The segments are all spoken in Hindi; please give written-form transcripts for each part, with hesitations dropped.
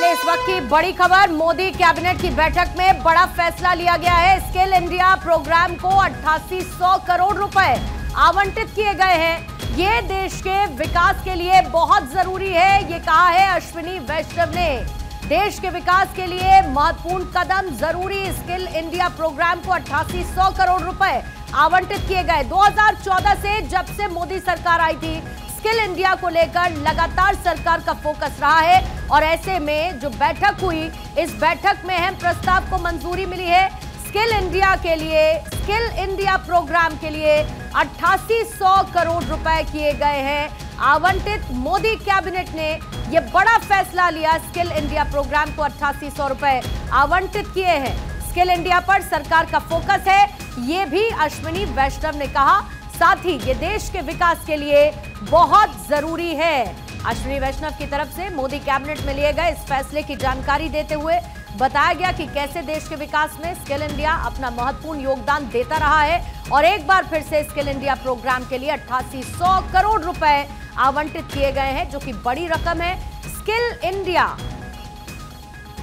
देखिए इस वक्त की बड़ी खबर, मोदी कैबिनेट की बैठक में बड़ा फैसला लिया गया है। स्किल इंडिया प्रोग्राम को 8800 करोड़ रुपए आवंटित किए गए हैं। ये देश के विकास के लिए बहुत जरूरी है, ये कहा है अश्विनी वैष्णव ने। देश के विकास के लिए महत्वपूर्ण कदम जरूरी। स्किल इंडिया प्रोग्राम को 8800 करोड़ रुपए आवंटित किए गए। 2014 से जब से मोदी सरकार आई थी, स्किल इंडिया को लेकर लगातार सरकार का फोकस रहा है और ऐसे में जो बैठक हुई, इस बैठक में अहम प्रस्ताव को मंजूरी मिली है। स्किल इंडिया के लिए, स्किल इंडिया प्रोग्राम के लिए 8800 करोड़ रुपए किए गए हैं आवंटित। मोदी कैबिनेट ने यह बड़ा फैसला लिया, स्किल इंडिया प्रोग्राम को 8800 रुपए आवंटित किए हैं। स्किल इंडिया पर सरकार का फोकस है, ये भी अश्विनी वैष्णव ने कहा। साथ ही ये देश के विकास के लिए बहुत जरूरी है। अश्विनी वैष्णव की तरफ से मोदी कैबिनेट में लिए गए इस फैसले की जानकारी देते हुए बताया गया कि कैसे देश के विकास में स्किल इंडिया अपना महत्वपूर्ण योगदान देता रहा है और एक बार फिर से स्किल इंडिया प्रोग्राम के लिए 8800 करोड़ रुपए आवंटित किए गए हैं, जो कि बड़ी रकम है। स्किल इंडिया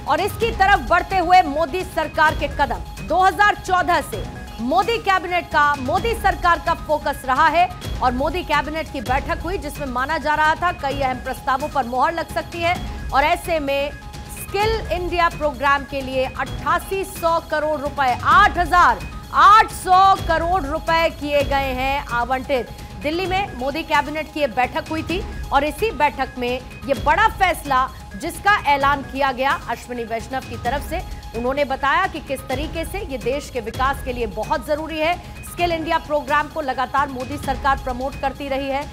और इसकी तरफ बढ़ते हुए मोदी सरकार के कदम। 2014 से मोदी कैबिनेट का, मोदी सरकार का फोकस रहा है और मोदी कैबिनेट की बैठक हुई जिसमें माना जा रहा था कई अहम प्रस्तावों पर मोहर लग सकती है और ऐसे में स्किल इंडिया प्रोग्राम के लिए 8800 करोड़ रुपए, 8800 करोड़ रुपए किए गए हैं आवंटित। दिल्ली में मोदी कैबिनेट की यह बैठक हुई थी और इसी बैठक में यह बड़ा फैसला जिसका ऐलान किया गया अश्विनी वैष्णव की तरफ से। उन्होंने बताया कि किस तरीके से ये देश के विकास के लिए बहुत जरूरी है। स्किल इंडिया प्रोग्राम को लगातार मोदी सरकार प्रमोट करती रही है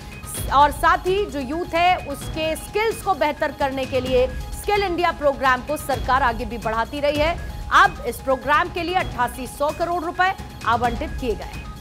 और साथ ही जो यूथ है उसके स्किल्स को बेहतर करने के लिए स्किल इंडिया प्रोग्राम को सरकार आगे भी बढ़ाती रही है। अब इस प्रोग्राम के लिए 8800 करोड़ रुपए आवंटित किए गए हैं।